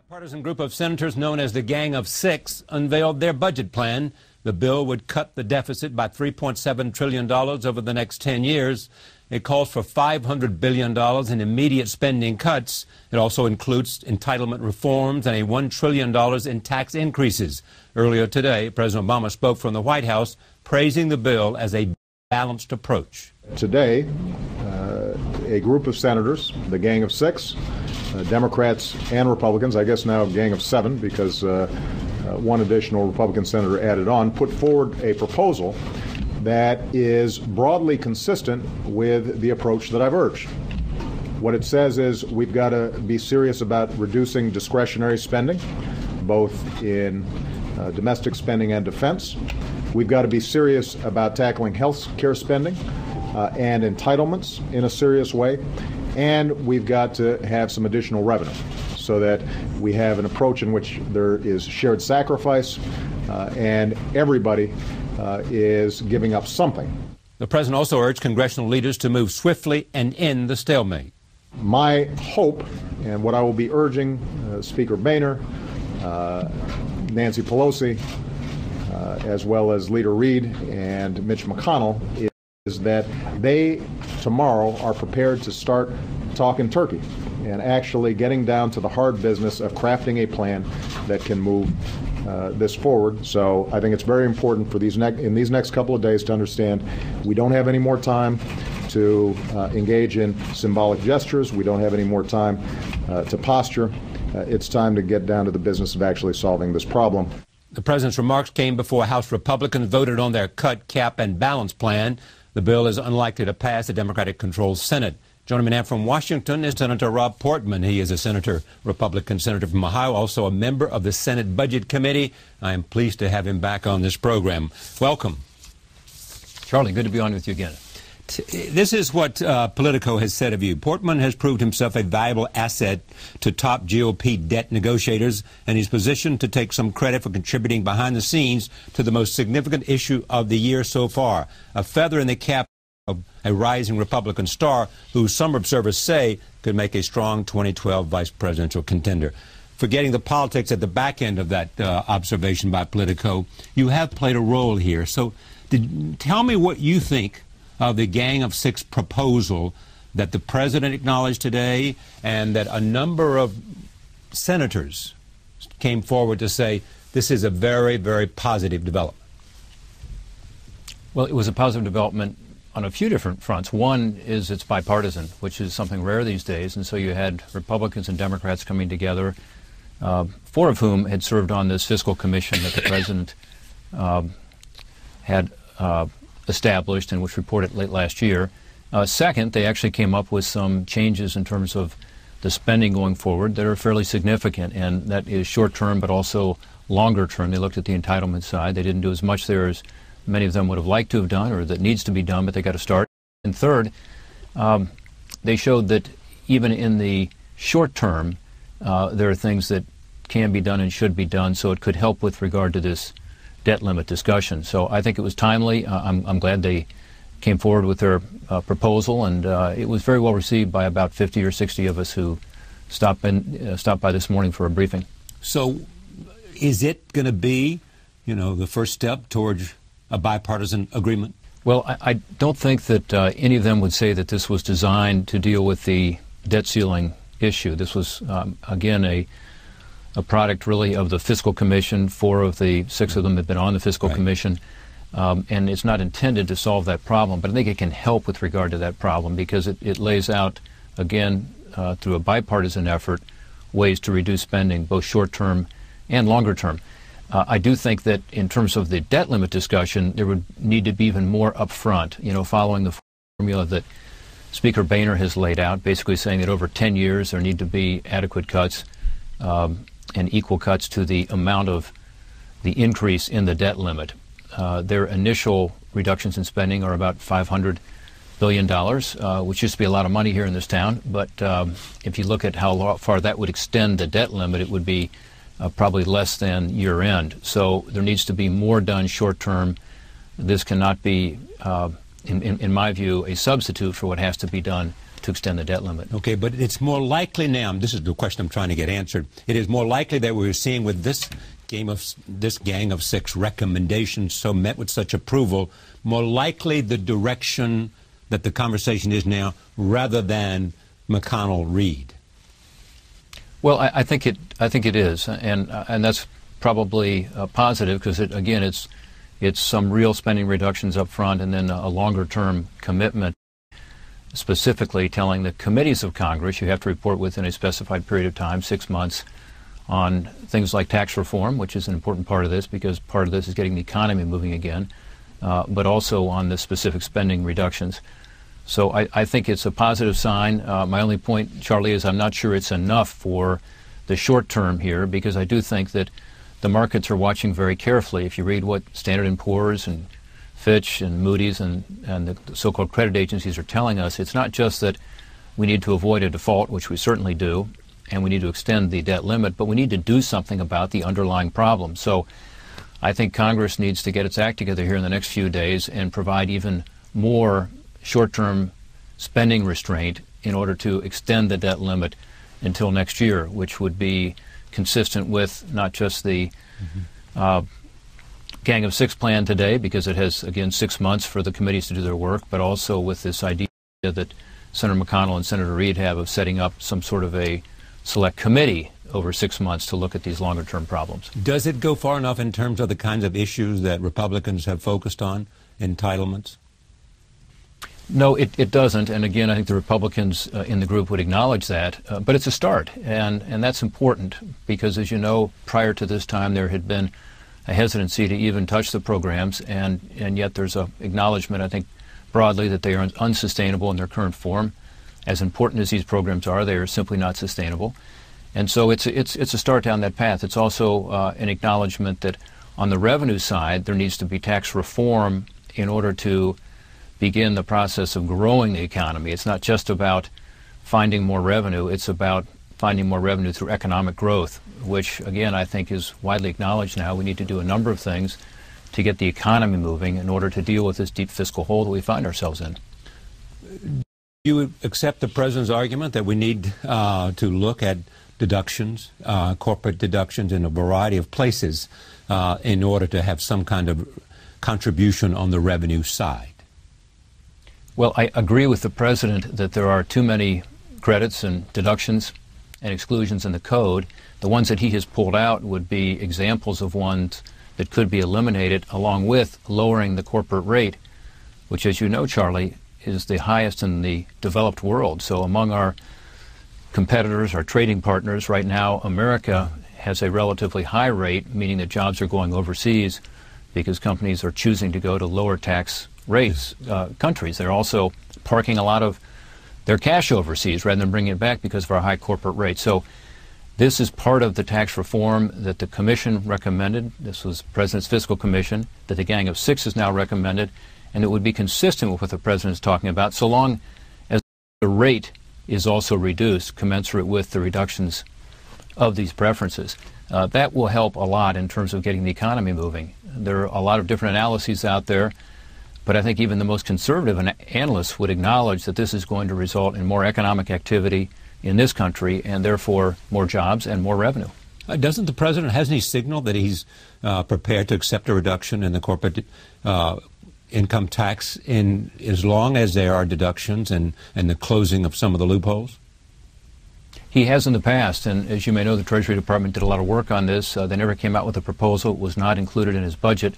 A partisan group of senators known as the Gang of Six unveiled their budget plan. The bill would cut the deficit by $3.7 trillion over the next 10 years. It calls for $500 billion in immediate spending cuts. It also includes entitlement reforms and $1 trillion in tax increases. Earlier today, President Obama spoke from the White House, praising the bill as a balanced approach. Today, a group of senators, the Gang of Six, Democrats and Republicans, I guess now a gang of seven because one additional Republican senator added on, put forward a proposal that is broadly consistent with the approach that I've urged. What it says is we've got to be serious about reducing discretionary spending, both in domestic spending and defense. We've got to be serious about tackling health care spending and entitlements in a serious way. And we've got to have some additional revenue so that we have an approach in which there is shared sacrifice and everybody is giving up something. The president also urged congressional leaders to move swiftly and end the stalemate. My hope, and what I will be urging Speaker Boehner, Nancy Pelosi, as well as Leader Reid and Mitch McConnell, is that they tomorrow are prepared to start talking turkey and actually getting down to the hard business of crafting a plan that can move this forward. So I think it's very important for in these next couple of days to understand we don't have any more time to engage in symbolic gestures. We don't have any more time to posture. It's time to get down to the business of actually solving this problem. The president's remarks came before House Republicans voted on their cut, cap, and balance plan. The bill is unlikely to pass the Democratic-controlled Senate. Joining me now from Washington is Senator Rob Portman. He is a Republican senator from Ohio, also a member of the Senate Budget Committee. I am pleased to have him back on this program. Welcome. Charlie, good to be on with you again. This is what Politico has said of you. Portman has proved himself a valuable asset to top GOP debt negotiators, and he's positioned to take some credit for contributing behind the scenes to the most significant issue of the year so far, a feather in the cap of a rising Republican star who some observers say could make a strong 2012 vice presidential contender. Forgetting the politics at the back end of that observation by Politico, you have played a role here. So tell me what you think of the Gang of Six proposal that the president acknowledged today and that a number of senators came forward to say this is a very, very positive development. Well, it was a positive development on a few different fronts. One is it's bipartisan, which is something rare these days, and so you had Republicans and Democrats coming together, four of whom had served on this fiscal commission that the president had established and which reported late last year. Second, they actually came up with some changes in terms of the spending going forward that are fairly significant, and that is short-term but also longer-term. They looked at the entitlement side. They didn't do as much there as many of them would have liked to have done or that needs to be done, but they got to start. And third, they showed that even in the short term, there are things that can be done and should be done, so it could help with regard to this debt limit discussion. So I think it was timely. I'm glad they came forward with their proposal, and it was very well received by about 50 or 60 of us who stopped by this morning for a briefing. So is it going to be, the first step towards a bipartisan agreement? Well, I don't think that any of them would say that this was designed to deal with the debt ceiling issue. This was, again, a product really of the Fiscal Commission. Four of the six of them have been on the Fiscal Commission, and it's not intended to solve that problem, but I think it can help with regard to that problem because it lays out, again, through a bipartisan effort, ways to reduce spending, both short-term and longer-term. I do think that in terms of the debt limit discussion, there would need to be even more upfront, following the formula that Speaker Boehner has laid out, basically saying that over 10 years there need to be adequate cuts and equal cuts to the amount of the increase in the debt limit. Their initial reductions in spending are about $500 billion, which used to be a lot of money here in this town. But if you look at how far that would extend the debt limit, it would be probably less than year end. So there needs to be more done short term. This cannot be, in my view, a substitute for what has to be done to extend the debt limit. Okay, but it's more likely now, this is the question I'm trying to get answered, it is more likely that we're seeing with this gang of six recommendations so met with such approval, more likely the direction that the conversation is now rather than McConnell-Reed. Well, I think it is, and that's probably positive because it's some real spending reductions up front and then a longer-term commitment, specifically telling the committees of Congress you have to report within a specified period of time, 6 months, on things like tax reform, which is an important part of this because part of this is getting the economy moving again, but also on the specific spending reductions. So I think it's a positive sign. My only point, Charlie, is I'm not sure it's enough for the short term here because I do think that the markets are watching very carefully. If you read what Standard & Poor's and Fitch and Moody's and the so-called credit agencies are telling us, it's not just that we need to avoid a default, which we certainly do, and we need to extend the debt limit, but we need to do something about the underlying problem. So I think Congress needs to get its act together here in the next few days and provide even more short-term spending restraint in order to extend the debt limit until next year, which would be consistent with not just the Gang of Six plan today, because it has, again, 6 months for the committees to do their work, but also with this idea that Senator McConnell and Senator Reid have of setting up some sort of a select committee over 6 months to look at these longer-term problems. Does it go far enough in terms of the kinds of issues that Republicans have focused on, entitlements? No, it doesn't, and again, I think the Republicans in the group would acknowledge that, but it's a start, and that's important because, as you know, prior to this time there had been a hesitancy to even touch the programs, and yet there's an acknowledgement, I think, broadly that they are unsustainable in their current form. As important as these programs are, they are simply not sustainable, and so it's a start down that path. It's also an acknowledgement that on the revenue side there needs to be tax reform in order to begin the process of growing the economy. It's not just about finding more revenue, it's about finding more revenue through economic growth, which again I think is widely acknowledged now. We need to do a number of things to get the economy moving in order to deal with this deep fiscal hole that we find ourselves in. Do you accept the President's argument that we need to look at deductions, corporate deductions in a variety of places in order to have some kind of contribution on the revenue side? Well, I agree with the President that there are too many credits and deductions and exclusions in the code. The ones that he has pulled out would be examples of ones that could be eliminated, along with lowering the corporate rate, which, as you know, Charlie, is the highest in the developed world. So among our competitors, our trading partners, right now America has a relatively high rate, meaning that jobs are going overseas because companies are choosing to go to lower tax rates countries. They're also parking a lot of their cash overseas rather than bringing it back because of our high corporate rate. So this is part of the tax reform that the Commission recommended. This was the President's Fiscal Commission that the Gang of Six has now recommended, and it would be consistent with what the President is talking about so long as the rate is also reduced, commensurate with the reductions of these preferences. That will help a lot in terms of getting the economy moving. There are a lot of different analyses out there, but I think even the most conservative analysts would acknowledge that this is going to result in more economic activity in this country and therefore more jobs and more revenue. Doesn't the President, hasn't he signaled that he's prepared to accept a reduction in the corporate income tax in as long as there are deductions and the closing of some of the loopholes? He has in the past, and as you may know, the Treasury Department did a lot of work on this. They never came out with a proposal. It was not included in his budget.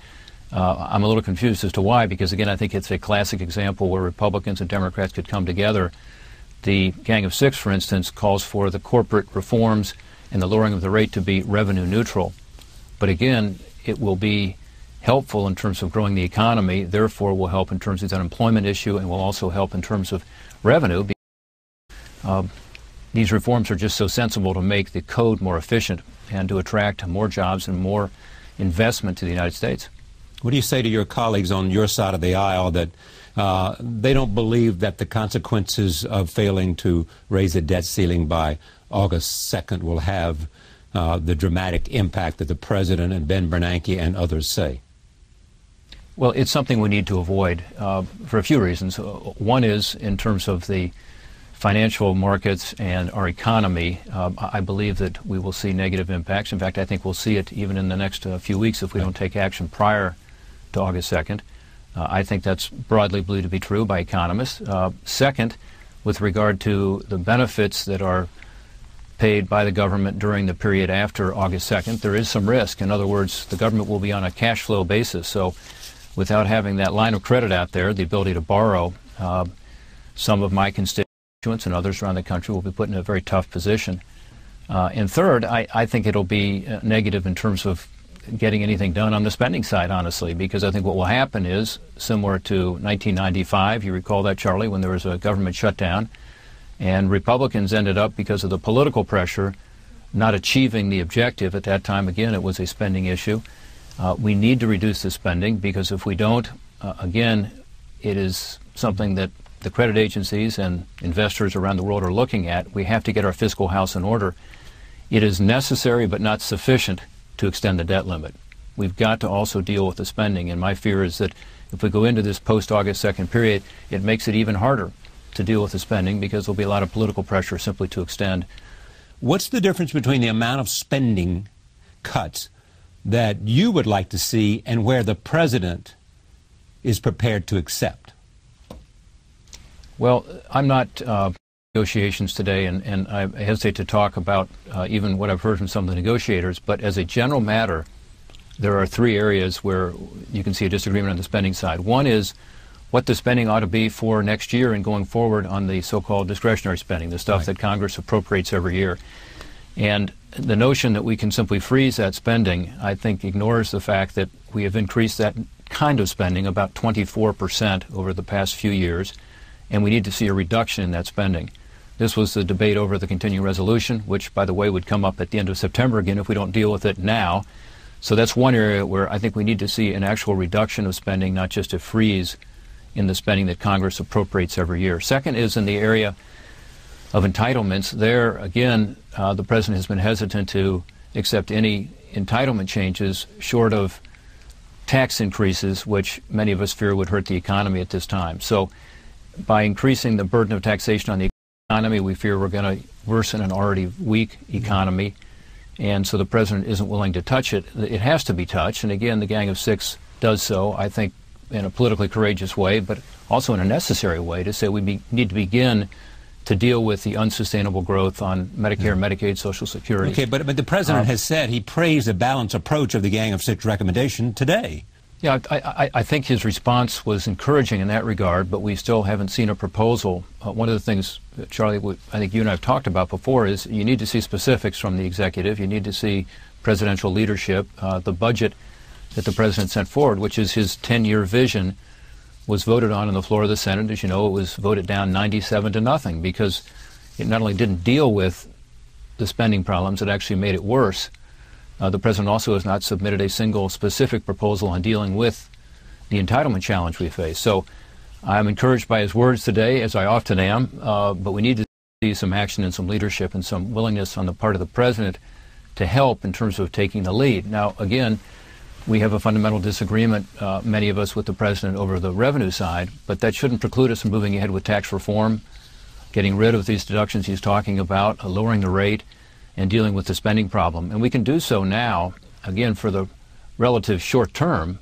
I'm a little confused as to why, because again, I think it's a classic example where Republicans and Democrats could come together. The Gang of Six, for instance, calls for the corporate reforms and the lowering of the rate to be revenue neutral. But again, it will be helpful in terms of growing the economy, therefore will help in terms of the unemployment issue and will also help in terms of revenue. These reforms are just so sensible to make the code more efficient and to attract more jobs and more investment to the United States. What do you say to your colleagues on your side of the aisle that they don't believe that the consequences of failing to raise the debt ceiling by August 2nd will have the dramatic impact that the President and Ben Bernanke and others say? Well, it's something we need to avoid for a few reasons. One is in terms of the financial markets and our economy, I believe that we will see negative impacts. In fact, I think we'll see it even in the next few weeks if we don't take action prior to August 2nd. I think that's broadly believed to be true by economists. Second, with regard to the benefits that are paid by the government during the period after August 2nd, there is some risk. In other words, the government will be on a cash flow basis. So without having that line of credit out there, the ability to borrow, some of my constituents and others around the country will be put in a very tough position. And third, I think it'll be negative in terms of getting anything done on the spending side, honestly, because I think what will happen is similar to 1995. You recall that, Charlie, when there was a government shutdown, and Republicans ended up, because of the political pressure, not achieving the objective. At that time, again, it was a spending issue. We need to reduce the spending, because if we don't, again, it is something that the credit agencies and investors around the world are looking at. We have to get our fiscal house in order. It is necessary but not sufficient to extend the debt limit. We've got to also deal with the spending, and my fear is that if we go into this post-August 2nd period, it makes it even harder to deal with the spending, because there'll be a lot of political pressure simply to extend. What's the difference between the amount of spending cuts that you would like to see and where the president is prepared to accept? Well, I'm not negotiations today, and I hesitate to talk about even what I've heard from some of the negotiators, but as a general matter, there are three areas where you can see a disagreement on the spending side. One is what the spending ought to be for next year and going forward on the so-called discretionary spending, the stuff that Congress appropriates every year. And the notion that we can simply freeze that spending, I think, ignores the fact that we have increased that kind of spending about 24% over the past few years, and we need to see a reduction in that spending. This was the debate over the continuing resolution, which, by the way, would come up at the end of September again if we don't deal with it now. So that's one area where I think we need to see an actual reduction of spending, not just a freeze in the spending that Congress appropriates every year. Second is in the area of entitlements. There, again, the President has been hesitant to accept any entitlement changes short of tax increases, which many of us fear would hurt the economy at this time. So by increasing the burden of taxation on the economy, we fear we're going to worsen an already weak economy, and so the President isn't willing to touch it. It has to be touched, and again, the Gang of Six does so, I think, in a politically courageous way, but also in a necessary way, to say we need to begin to deal with the unsustainable growth on Medicare, Medicaid, Social Security. Okay, but the President has said he praised the balanced approach of the Gang of Six recommendation today. Yeah, I think his response was encouraging in that regard, but we still haven't seen a proposal. One of the things, Charlie, I think you and I have talked about before is you need to see specifics from the executive. You need to see presidential leadership. The budget that the President sent forward, which is his 10-year vision, was voted on the floor of the Senate. As you know, it was voted down 97-0 because it not only didn't deal with the spending problems, it actually made it worse. The President also has not submitted a single specific proposal on dealing with the entitlement challenge we face. So I'm encouraged by his words today, as I often am, but we need to see some action and some leadership and some willingness on the part of the President to help in terms of taking the lead. Now, again, we have a fundamental disagreement, many of us, with the President over the revenue side, but that shouldn't preclude us from moving ahead with tax reform, getting rid of these deductions he's talking about, lowering the rate, and dealing with the spending problem. And we can do so now, again, for the relative short term,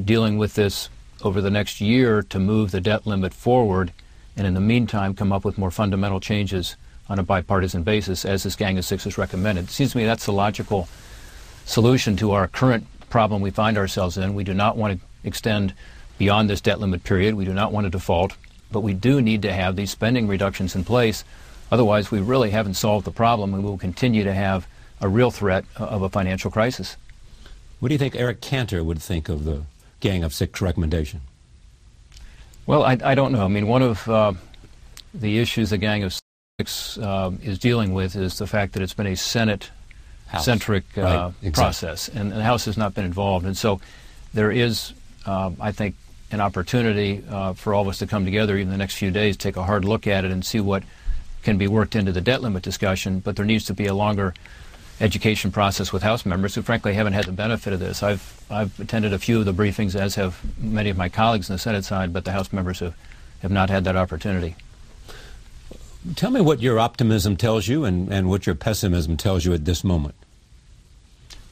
dealing with this over the next year to move the debt limit forward, and in the meantime come up with more fundamental changes on a bipartisan basis, as this Gang of Six has recommended. It seems to me that's the logical solution to our current problem we find ourselves in. We do not want to extend beyond this debt limit period. We do not want to default, but we do need to have these spending reductions in place. Otherwise, we really haven't solved the problem, and we will continue to have a real threat of a financial crisis. What do you think Eric Cantor would think of the Gang of Six recommendation? Well, I don't know. I mean, one of the issues the Gang of Six is dealing with is the fact that it's been a Senate-centric process, and the House has not been involved. And so there is, I think, an opportunity for all of us to come together even in the next few days, take a hard look at it and see what can be worked into the debt limit discussion, but there needs to be a longer education process with House members who frankly haven't had the benefit of this. I've attended a few of the briefings, as have many of my colleagues on the Senate side, but the House members have not had that opportunity. Tell me what your optimism tells you and what your pessimism tells you at this moment.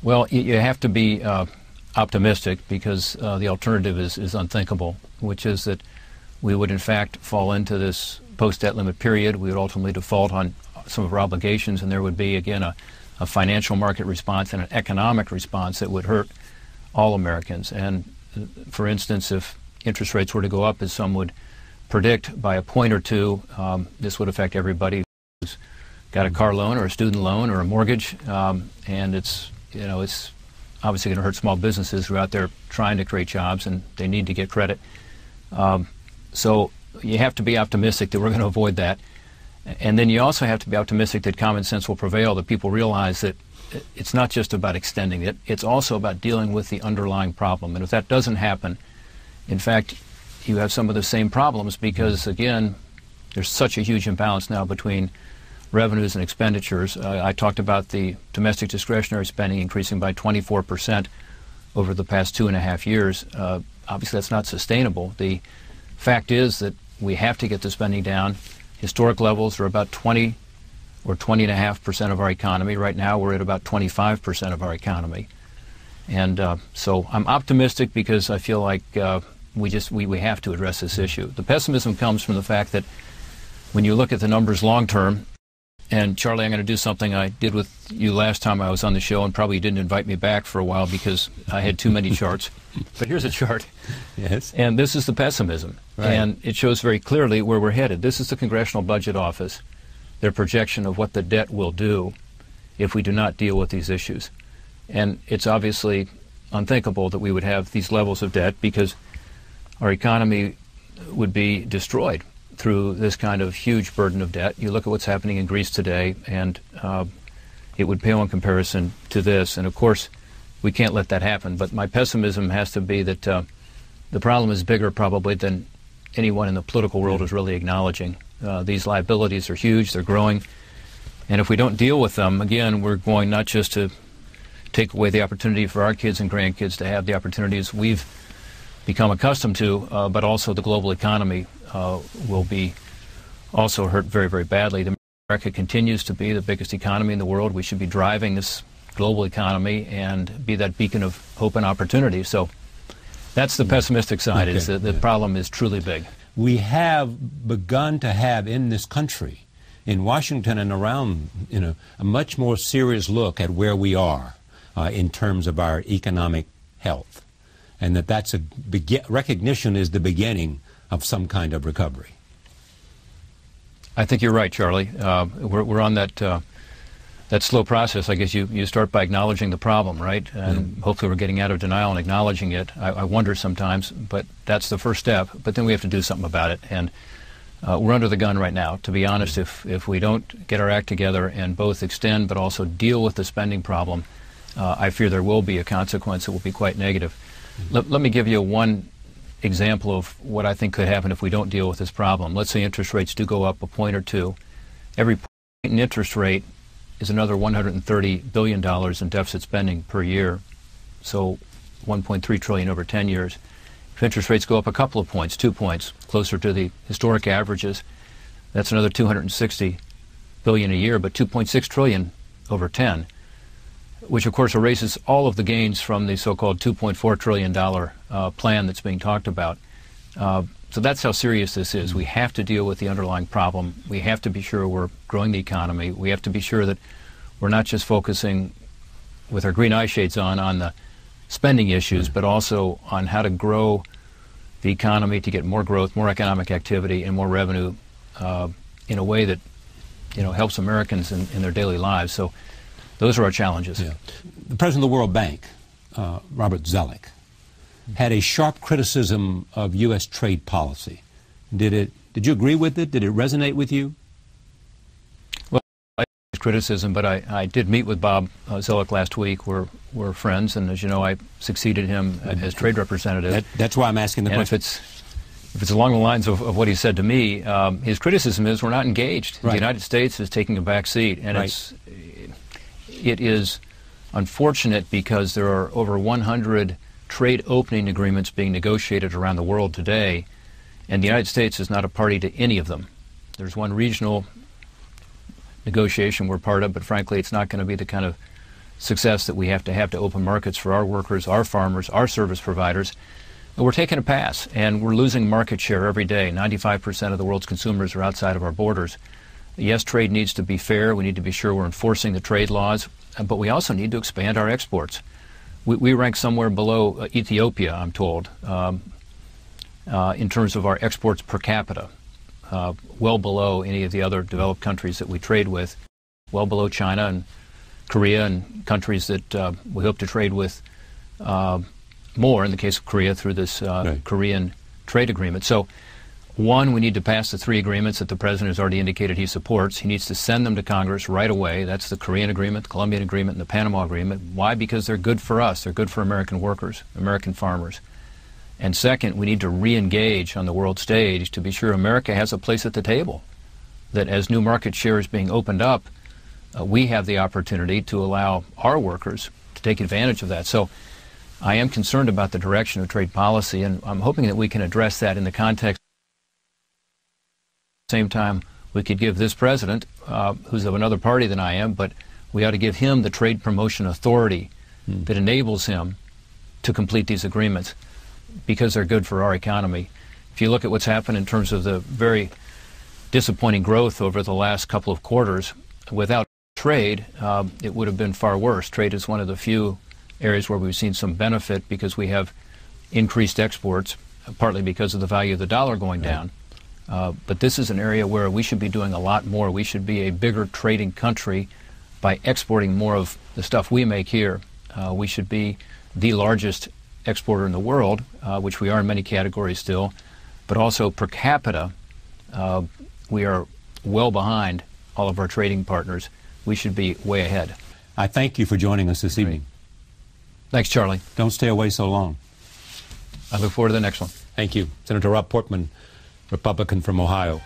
Well, you have to be optimistic because the alternative is unthinkable, which is that we would in fact fall into this post-debt limit period. We would ultimately default on some of our obligations, and there would be, again, a financial market response and an economic response that would hurt all Americans. And for instance, if interest rates were to go up, as some would predict, by a point or two, this would affect everybody who's got a car loan or a student loan or a mortgage, and it's obviously going to hurt small businesses who are out there trying to create jobs, and they need to get credit. So you have to be optimistic that we're going to avoid that. And then you also have to be optimistic that common sense will prevail, that people realize that it's not just about extending it, it's also about dealing with the underlying problem. And if that doesn't happen, in fact, you have some of the same problems because, again, there's such a huge imbalance now between revenues and expenditures. I talked about the domestic discretionary spending increasing by 24% over the past 2.5 years. Obviously, that's not sustainable. The fact is that we have to get the spending down. Historic levels are about 20 or 20.5% of our economy. Right now, we're at about 25% of our economy. And so I'm optimistic because I feel like we have to address this issue. The pessimism comes from the fact that when you look at the numbers long term, and Charlie, I'm going to do something I did with you last time I was on the show, and probably didn't invite me back for a while because I had too many charts. But here's a chart. Yes. And this is the pessimism. Right. And it shows very clearly where we're headed. This is the Congressional Budget Office, their projection of what the debt will do if we do not deal with these issues. And it's obviously unthinkable that we would have these levels of debt because our economy would be destroyed through this kind of huge burden of debt. You look at what's happening in Greece today, and it would pale in comparison to this. And of course, we can't let that happen. But my pessimism has to be that the problem is bigger probably than anyone in the political world is really acknowledging. These liabilities are huge, they're growing. And if we don't deal with them, again, we're going not just to take away the opportunity for our kids and grandkids to have the opportunities we've become accustomed to, but also the global economy will be also hurt very, very badly. America continues to be the biggest economy in the world. We should be driving this global economy and be that beacon of hope and opportunity. So that's the pessimistic side, is that the problem is truly big. We have begun to have in this country, in Washington and around, a much more serious look at where we are in terms of our economic health, and that's recognition is the beginning of some kind of recovery. I think you're right, Charlie. We're on that slow process. I guess you start by acknowledging the problem, right? And hopefully we're getting out of denial and acknowledging it. I wonder sometimes, but that's the first step. But then we have to do something about it. And we're under the gun right now. To be honest, if we don't get our act together and both extend but also deal with the spending problem, I fear there will be a consequence that will be quite negative. Let me give you one example of what I think could happen if we don't deal with this problem. Let's say interest rates do go up a point or two. Every point in interest rate is another $130 billion in deficit spending per year, so $1.3 trillion over 10 years. If interest rates go up a couple of points, 2 points, closer to the historic averages, that's another $260 billion a year, but $2.6 trillion over 10, which of course erases all of the gains from the so-called $2.4 trillion plan that's being talked about. So that's how serious this is. We have to deal with the underlying problem. We have to be sure we're growing the economy. We have to be sure that we're not just focusing with our green eye shades on the spending issues, but also on how to grow the economy to get more growth, more economic activity, and more revenue in a way that helps Americans in their daily lives. So those are our challenges. Yeah. The president of the World Bank, Robert Zoellick, had a sharp criticism of U.S. trade policy. Did you agree with it? Did it resonate with you? Well, I like criticism, but I did meet with Bob Zoellick last week. We're friends, and as you know, I succeeded him as trade representative. That's why I'm asking the question. If it's along the lines of what he said to me, his criticism is we're not engaged. Right. The United States is taking a back seat, and it is unfortunate because there are over 100 trade opening agreements being negotiated around the world today, and the United States is not a party to any of them. There's one regional negotiation we're part of, but frankly, it's not going to be the kind of success that we have to open markets for our workers, our farmers, our service providers. And we're taking a pass, and we're losing market share every day. 95% of the world's consumers are outside of our borders. Yes, trade needs to be fair. We need to be sure we're enforcing the trade laws, but we also need to expand our exports. We rank somewhere below Ethiopia, I'm told, in terms of our exports per capita, well below any of the other developed countries that we trade with, well below China and Korea and countries that we hope to trade with more, in the case of Korea, through this right. Korean trade agreement. So, one, we need to pass the 3 agreements that the President has already indicated he supports. He needs to send them to Congress right away. That's the Korean agreement, the Colombian agreement, and the Panama agreement. Why? Because they're good for us. They're good for American workers, American farmers. And second, we need to re-engage on the world stage to be sure America has a place at the table, that as new market share is being opened up, we have the opportunity to allow our workers to take advantage of that. So I am concerned about the direction of trade policy, and I'm hoping that we can address that in the context. At the same time, we could give this president, who's of another party than I am, but we ought to give him the trade promotion authority that enables him to complete these agreements, because they're good for our economy. If you look at what's happened in terms of the very disappointing growth over the last couple of quarters, without trade, it would have been far worse. Trade is one of the few areas where we've seen some benefit because we have increased exports, partly because of the value of the dollar going down. But this is an area where we should be doing a lot more. We should be a bigger trading country by exporting more of the stuff we make here. We should be the largest exporter in the world, which we are in many categories still, but also per capita, we are well behind all of our trading partners. We should be way ahead. I thank you for joining us this evening. Thanks, Charlie. Don't stay away so long. I look forward to the next one. Thank you. Senator Rob Portman, Republican from Ohio.